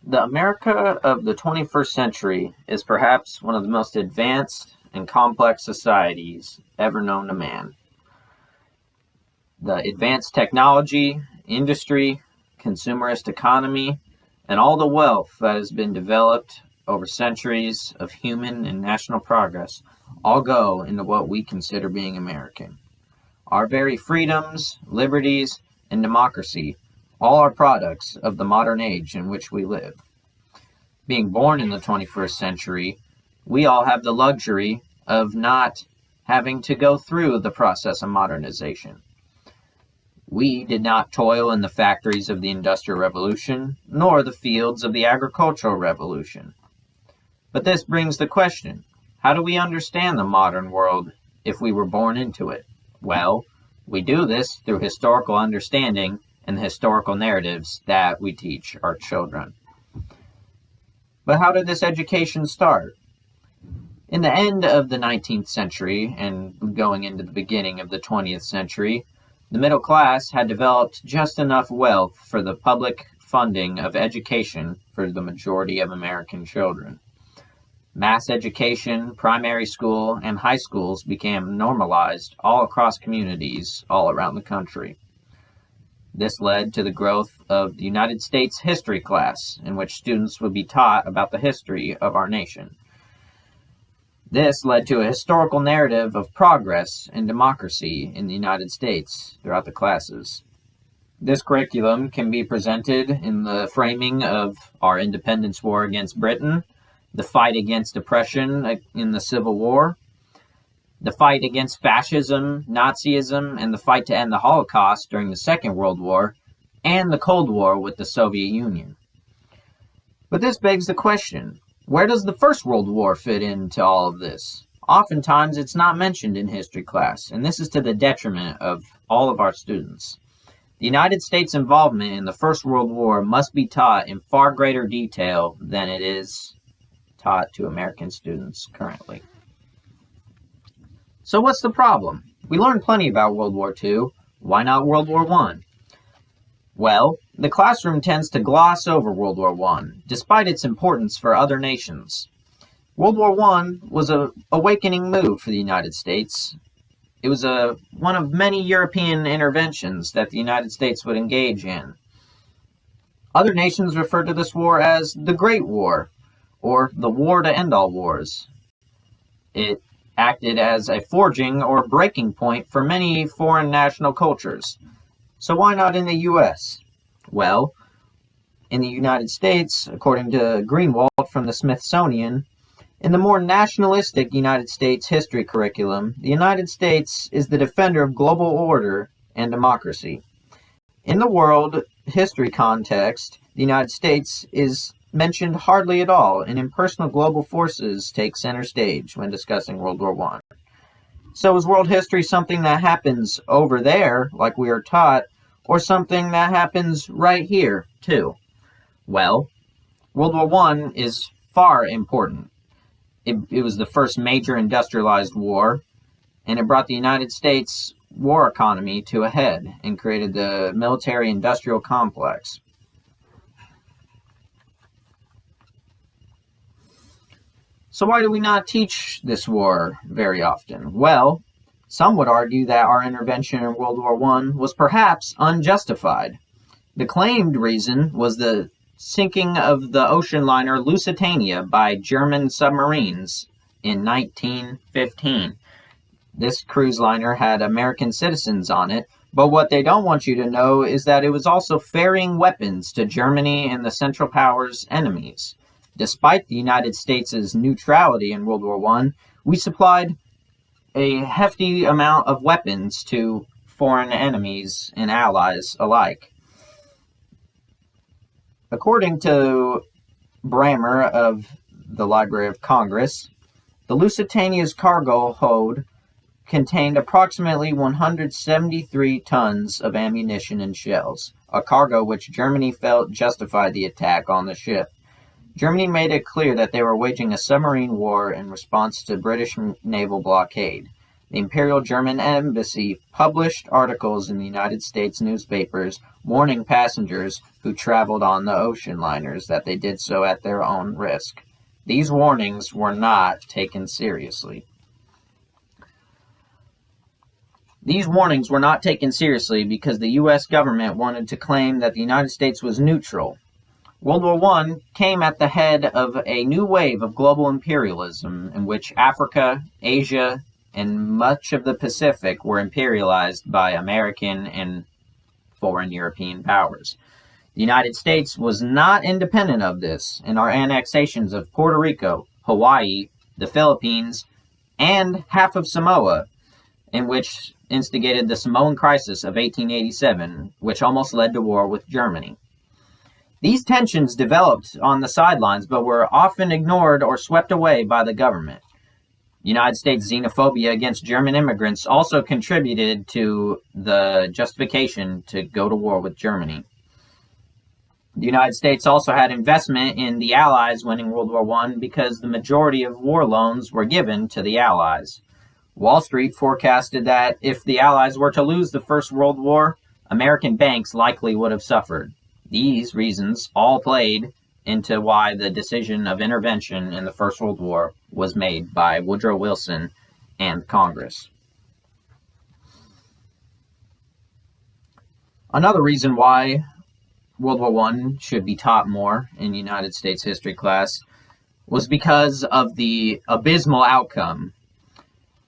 The America of the 21st century is perhaps one of the most advanced and complex societies ever known to man. The advanced technology, industry, consumerist economy, and all the wealth that has been developed over centuries of human and national progress all go into what we consider being American. Our very freedoms, liberties, and democracy all are products of the modern age in which we live. Being born in the 21st century, we all have the luxury of not having to go through the process of modernization. We did not toil in the factories of the Industrial Revolution, nor the fields of the Agricultural Revolution. But this brings the question, how do we understand the modern world if we were born into it? Well, we do this through historical understanding and the historical narratives that we teach our children. But how did this education start? In the end of the 19th century and going into the beginning of the 20th century, the middle class had developed just enough wealth for the public funding of education for the majority of American children. Mass education, primary school, and high schools became normalized all across communities all around the country. This led to the growth of the United States history class, in which students would be taught about the history of our nation. This led to a historical narrative of progress and democracy in the United States throughout the classes. This curriculum can be presented in the framing of our independence war against Britain, the fight against oppression in the Civil War, the fight against fascism, Nazism, and the fight to end the Holocaust during the Second World War, and the Cold War with the Soviet Union. But this begs the question, where does the First World War fit into all of this? Oftentimes it's not mentioned in history class, and this is to the detriment of all of our students. The United States' involvement in the First World War must be taught in far greater detail than it is taught to American students currently. So what's the problem? We learned plenty about World War II. Why not World War I? Well, the classroom tends to gloss over World War I, despite its importance for other nations. World War I was an awakening move for the United States. It was one of many European interventions that the United States would engage in. Other nations refer to this war as the Great War, or the war to end all wars. It acted as a forging or breaking point for many foreign national cultures. So why not in the U.S.? Well, in the United States, according to Greenwald from the Smithsonian, in the more nationalistic United States history curriculum, the United States is the defender of global order and democracy. In the world history context, the United States is mentioned hardly at all, and impersonal global forces take center stage when discussing World War I. So is world history something that happens over there, like we are taught, or something that happens right here, too? Well, World War I is far important. It was the first major industrialized war, and it brought the United States war economy to a head and created the military-industrial complex. So why do we not teach this war very often? Well, some would argue that our intervention in World War I was perhaps unjustified. The claimed reason was the sinking of the ocean liner Lusitania by German submarines in 1915. This cruise liner had American citizens on it, but what they don't want you to know is that it was also ferrying weapons to Germany and the Central Powers' enemies. Despite the United States' neutrality in World War I, we supplied a hefty amount of weapons to foreign enemies and allies alike. According to Brammer of the Library of Congress, the Lusitania's cargo hold contained approximately 173 tons of ammunition and shells, a cargo which Germany felt justified the attack on the ship. Germany made it clear that they were waging a submarine war in response to British naval blockade. The Imperial German Embassy published articles in the United States newspapers warning passengers who traveled on the ocean liners that they did so at their own risk. These warnings were not taken seriously. These warnings were not taken seriously because the U.S. government wanted to claim that the United States was neutral. World War I came at the head of a new wave of global imperialism in which Africa, Asia, and much of the Pacific were imperialized by American and foreign European powers. The United States was not independent of this, and our annexations of Puerto Rico, Hawaii, the Philippines, and half of Samoa, in which instigated the Samoan Crisis of 1887, which almost led to war with Germany. These tensions developed on the sidelines but were often ignored or swept away by the government. United States xenophobia against German immigrants also contributed to the justification to go to war with Germany. The United States also had investment in the Allies winning World War I because the majority of war loans were given to the Allies. Wall Street forecasted that if the Allies were to lose the First World War, American banks likely would have suffered. These reasons all played into why the decision of intervention in the First World War was made by Woodrow Wilson and Congress. Another reason why World War I should be taught more in United States history class was because of the abysmal outcome.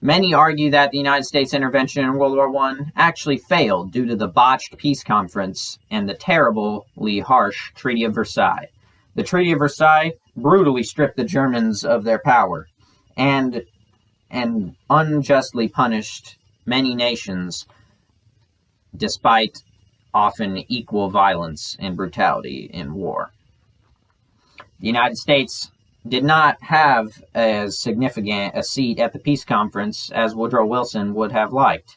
Many argue that the United States intervention in World War I actually failed due to the botched peace conference and the terribly harsh Treaty of Versailles. The Treaty of Versailles brutally stripped the Germans of their power and unjustly punished many nations despite often equal violence and brutality in war. The United States did not have as significant a seat at the peace conference as Woodrow Wilson would have liked.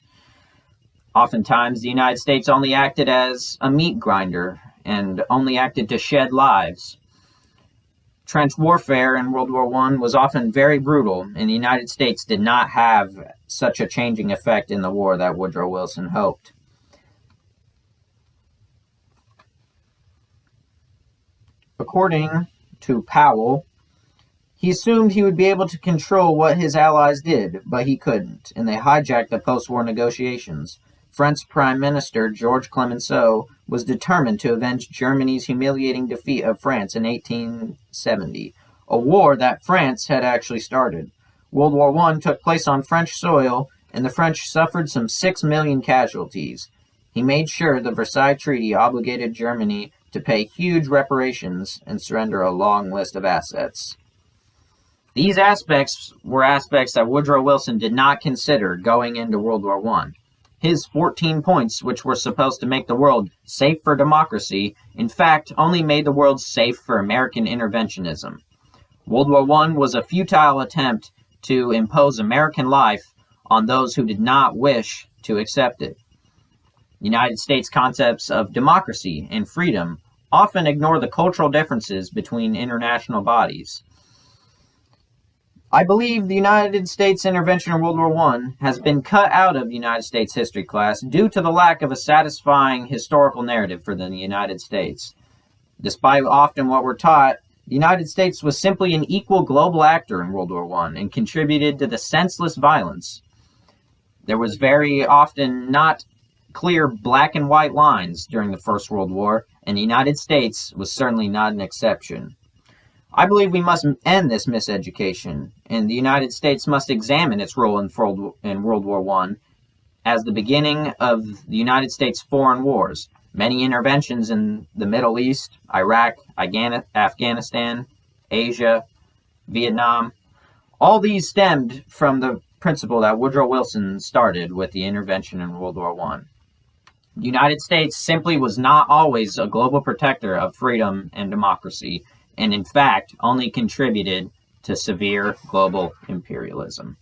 Oftentimes, the United States only acted as a meat grinder and only acted to shed lives. Trench warfare in World War I was often very brutal, and the United States did not have such a changing effect in the war that Woodrow Wilson hoped. According to Powell, he assumed he would be able to control what his allies did, but he couldn't, and they hijacked the post-war negotiations. French Prime Minister Georges Clemenceau was determined to avenge Germany's humiliating defeat of France in 1870, a war that France had actually started. World War I took place on French soil, and the French suffered some 6 million casualties. He made sure the Versailles Treaty obligated Germany to pay huge reparations and surrender a long list of assets. These aspects were aspects that Woodrow Wilson did not consider going into World War I. His 14 points, which were supposed to make the world safe for democracy, in fact only made the world safe for American interventionism. World War I was a futile attempt to impose American life on those who did not wish to accept it. United States concepts of democracy and freedom often ignore the cultural differences between international bodies. I believe the United States intervention in World War I has been cut out of United States history class due to the lack of a satisfying historical narrative for the United States. Despite often what we're taught, the United States was simply an equal global actor in World War I and contributed to the senseless violence. There was very often not clear black and white lines during the First World War, and the United States was certainly not an exception. I believe we must end this miseducation, and the United States must examine its role in World War I as the beginning of the United States foreign wars. Many interventions in the Middle East, Iraq, Afghanistan, Asia, Vietnam, all these stemmed from the principle that Woodrow Wilson started with the intervention in World War I. The United States simply was not always a global protector of freedom and democracy, and in fact only contributed to severe global imperialism.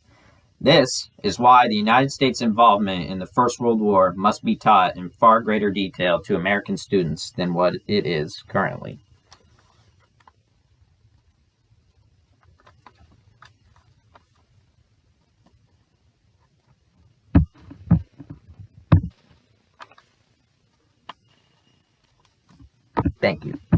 This is why the United States' involvement in the First World War must be taught in far greater detail to American students than what it is currently. Thank you.